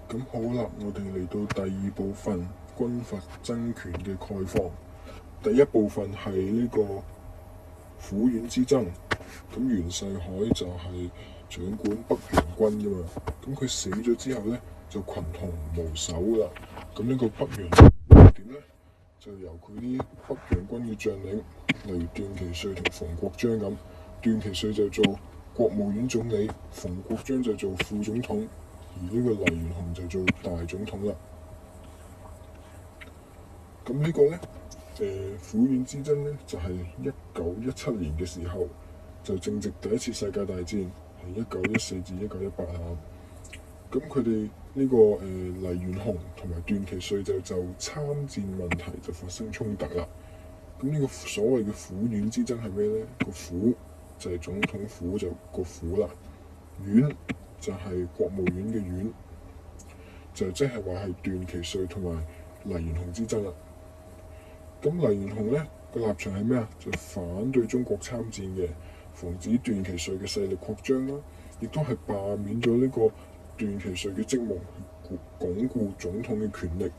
咁好啦，我哋嚟到第二部分軍閥爭權嘅概況。第一部分係呢個撫遠之爭。咁袁世凱就係掌管北洋軍㗎嘛。咁佢死咗之後呢，就群雄無首啦。咁呢個北洋點呢？就由佢啲北洋軍嘅將領，例如段祺瑞同馮國璋咁。段祺瑞就做國務院總理，馮國璋就做副總統，而呢個黎元洪就做大總統啦。咁呢個呢，撫遠之爭呢，就係1917年嘅時候，就正值第一次世界大戰，係1914至1918啊。咁佢哋呢個黎元洪同埋段祺瑞就參戰問題就發生衝突啦。咁呢個所謂嘅撫遠之爭係咩呢？個撫就係總統府，就個府啦。院就係國務院嘅院，就即係話係段祺瑞同埋黎元洪之爭啦。咁黎元洪呢個立場係咩啊？就反對中國參戰嘅，防止段祺瑞嘅勢力擴張啦，亦都係罷免咗呢個段祺瑞嘅職務，鞏固總統嘅權力。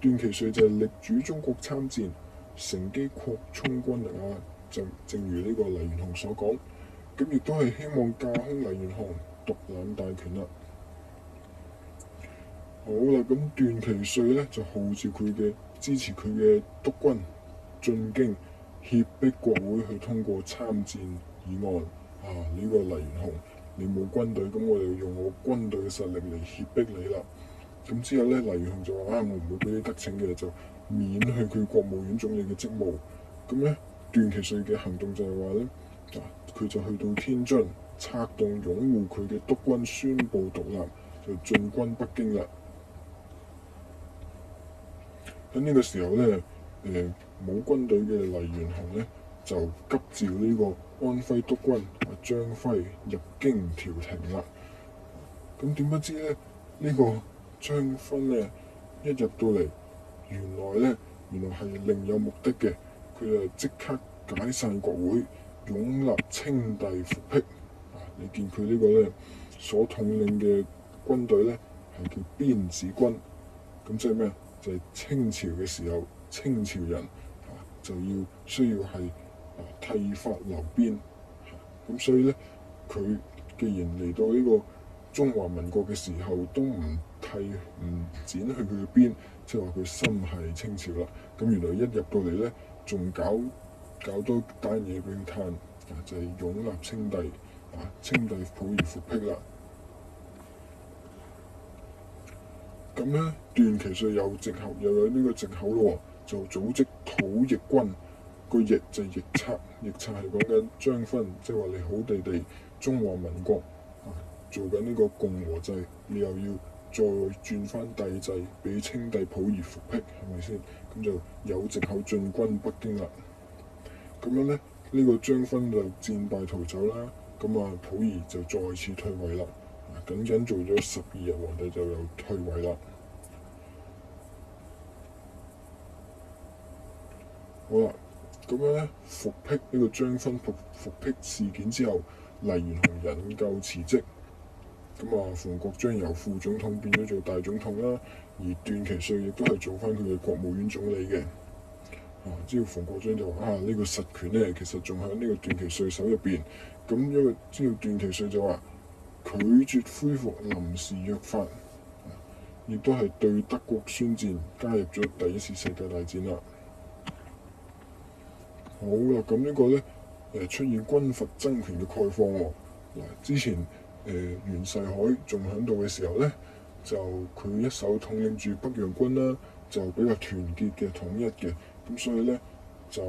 段祺瑞就係力主中國參戰，乘機擴充軍力啊！就正如呢個黎元洪所講，咁亦都係希望架空黎元洪，獨攬大權啦。好啦，咁段祺瑞呢就號召佢嘅支持佢嘅督軍進京，脅迫國會去通過參戰議案。呢個黎元洪，你冇軍隊，咁我哋用我軍隊嘅實力嚟脅迫你啦。咁之後呢，黎元洪就話我唔會俾你得逞嘅，就免去佢國務院總理嘅職務。咁呢，段祺瑞嘅行動就係話呢，佢就去到天津，策動擁護佢嘅督軍宣布獨立，就進軍北京啦。喺呢個時候呢，冇軍隊嘅黎元洪呢，就急召呢個安徽督軍張輝入京調停啦。咁點不知呢，呢個張勳呢，一入到嚟，原來係另有目的嘅。佢就即刻解散國會，擁立清帝復辟。你見佢呢個呢，所統領嘅軍隊呢，係叫邊子軍。咁即係咩？就係清朝嘅時候，清朝人就需要係剃髮留辮。咁所以呢，佢既然嚟到呢個中華民國嘅時候，都唔剪去佢嘅辮，即係話佢心係清朝啦。咁原來一入到嚟呢，仲搞多單嘢俾佢嘆，就係擁立清帝，清帝溥儀復辟啦。咁呢，段祺瑞又有呢個藉口咯，就組織討逆軍。個逆就係逆賊，逆賊係講緊張勳，即係話你好地地中華民國做緊呢個共和制，你又要再轉翻帝制，俾清帝溥儀復辟，係咪先？咁就有藉口進軍北京啦。咁樣呢，呢個張勳就戰敗逃走啦。咁溥儀就再次退位啦。僅僅做咗12日皇帝就又退位啦。好啦，咁樣呢，復辟呢個張勳復辟事件之後，黎元洪引咎辭職。咁馮國璋由副總統變咗做大總統啦，而段祺瑞亦都係做翻佢嘅國務院總理嘅。之後馮國璋就話呢個實權呢，其實仲喺呢個段祺瑞手入邊。咁因為之後段祺瑞就話拒絕恢復臨時約法，亦都係對德國宣戰，加入咗第一次世界大戰啦。好啦，咁呢個呢，出現軍閥爭權嘅概況喎。之前袁世凱仲喺度嘅時候呢，就佢一手統領住北洋軍啦，就比較團結嘅統一嘅。咁所以呢，就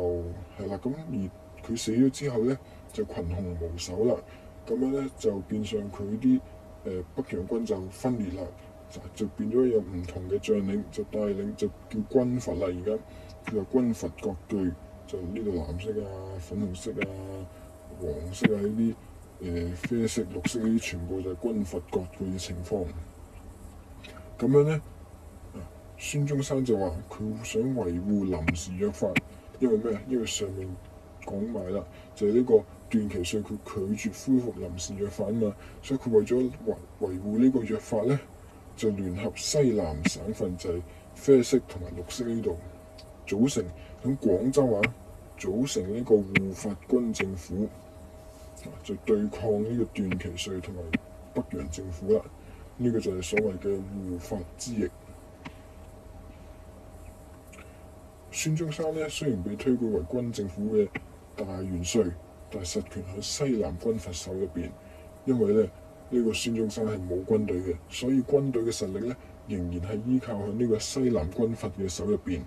係啦。咁而佢死咗之後呢，就群雄無首啦。咁樣呢，就變相佢啲北洋軍就分裂啦，就變咗有唔同嘅將領就帶領，就叫軍閥啦。而家佢話軍閥割據，就呢個藍色粉紅色黃色呢啲啡色、綠色呢啲，全部就係軍閥割據嘅情況。咁樣呢，孫中山就話佢想維護臨時約法，因為咩？因為上面講埋啦，就係呢個段祺瑞佢拒絕恢復臨時約法啊嘛，所以佢為咗維護呢個約法呢，就聯合西南省份，就係啡色同埋綠色呢度，組成喺廣州組成呢個護法軍政府，就對抗呢個段祺瑞同埋北洋政府啦。呢個就係所謂嘅護法之役。孫中山呢，雖然被推舉為軍政府嘅大元帥，但係實權喺西南軍閥手入邊，因為咧呢個孫中山係冇軍隊嘅，所以軍隊嘅實力咧仍然係依靠喺呢個西南軍閥嘅手入邊。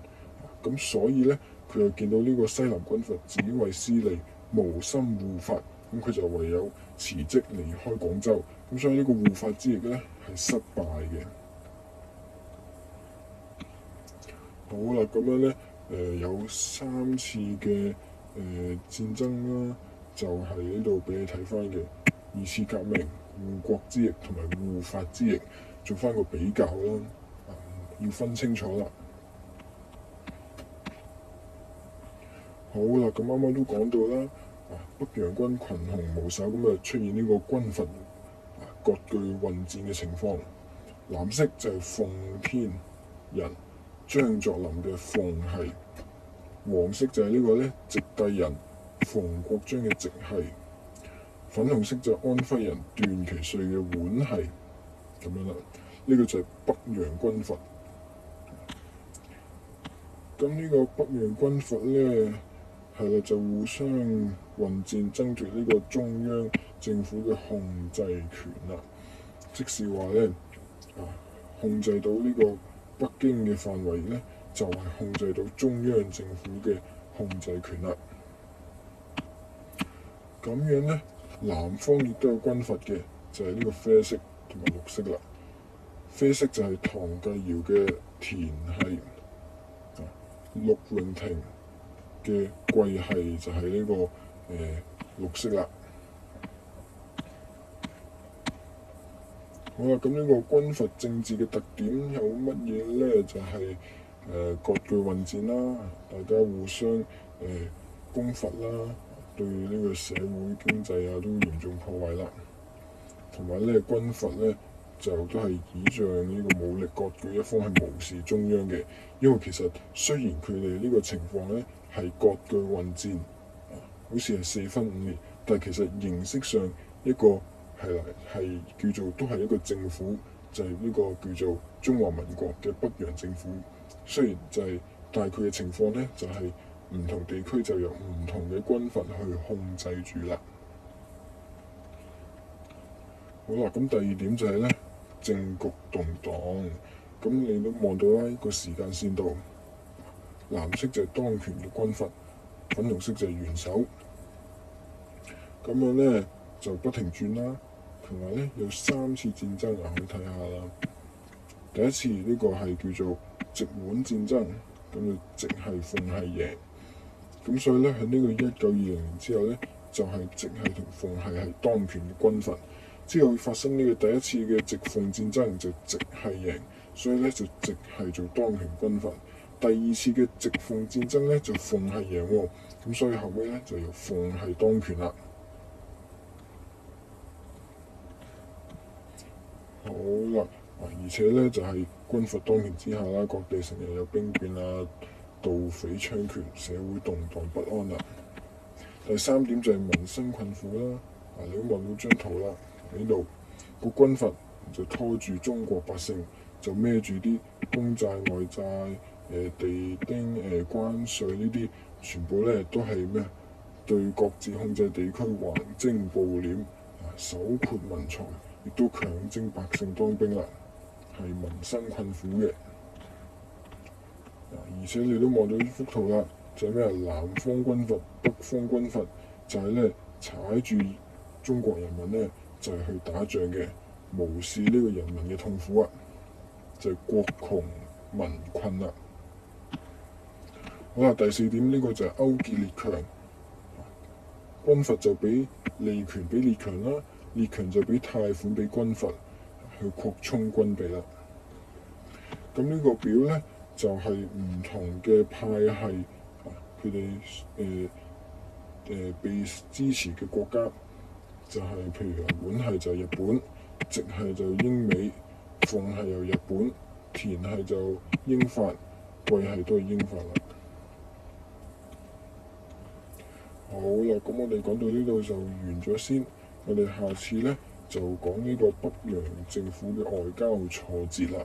咁所以咧，佢又見到呢個西南軍閥只為私利，無心護法，咁佢就唯有辭職離開廣州。咁所以呢個護法之役咧係失敗嘅。好啦，咁樣咧有3次嘅戰爭啦，就係呢度俾你睇翻嘅2次革命、護國之役同埋護法之役，做翻個比較啦，要分清楚啦。好啦，咁啱啱都講到啦，北洋軍群雄無首，咁啊出現呢個軍閥割據混戰嘅情況。藍色就係奉天人張作霖嘅奉系，黃色就係呢個咧直隸人馮國璋嘅直系，粉紅色就係安徽人段祺瑞嘅皖系，咁樣啦。呢個就係北洋軍閥。咁呢個北洋軍閥咧係啦，就互相混戰，爭奪呢個中央政府嘅控制權啦。即是話咧控制到呢個北京嘅範圍咧，就係控制到中央政府嘅控制權啦。咁樣咧，南方亦都有軍閥嘅，就係呢個啡色同埋綠色啦。啡色就係唐繼堯嘅田系，陸榮廷嘅桂系就係呢個綠色啦。好啦，咁呢個軍閥政治嘅特點有乜嘢咧？就係割據混戰啦，大家互相攻伐啦，對呢個社會經濟都嚴重破壞啦。同埋咧，軍閥咧就都係倚仗呢個武力割據一方，係無視中央嘅。因為其實雖然佢哋呢個情況咧係割據混戰，好似係4分5裂，但係其實形式上一個係叫做都係一個政府，就係呢個叫做中華民國嘅北洋政府。雖然但係佢嘅情況咧就係唔同地區就由唔同嘅軍閥去控制住啦。好啦，咁第2點就係咧政局動盪。咁你都望到啦，個時間線度，藍色就係當權嘅軍閥，粉紅色就係元首。咁樣咧就不停轉啦，同埋咧有3次戰爭去睇下啦。第一次呢個係叫做直皖戰爭，咁就直系奉系贏。咁所以咧喺呢個1920年之後咧，就係直系同奉系係當權嘅軍閥。之後發生呢個第一次嘅直奉戰爭，就直系贏，所以咧就直系做當權軍閥。第2次嘅直奉戰爭咧就奉系贏喎，咁所以後尾咧就由奉系當權啦。好啦，而且咧就係軍閥當權之下啦，各地成日有兵變啊、盜匪猖獗，社會動盪不安啦。第3點就係民生困苦啦。你都望到張圖啦，喺度個軍閥就拖住中國百姓，就孭住啲公債、外債、地丁、關稅呢啲，全部咧都係咩？對各自控制地區橫徵暴斂，搜括民財，亦都強徵百姓當兵啦，係民生困苦嘅。而且你都望到呢幅圖啦，就係咩？南方軍閥、北方軍閥，就係咧踩住中國人民咧，就係去打仗嘅，無視呢個人民嘅痛苦啊，就係國窮民困啦。好啦，第4點呢個就係勾結列強，軍閥就俾利權俾列強啦，列強就俾貸款俾軍閥去擴充軍備啦。咁呢個表咧就係唔同嘅派系，佢哋被支持嘅國家。就係譬如皖系就係日本，直系就英美，奉係由日本，田係就英法，貴係都係英法啦。好啦，咁我哋講到呢度就完咗先，我哋下次呢，就講呢個北洋政府嘅外交挫折啦。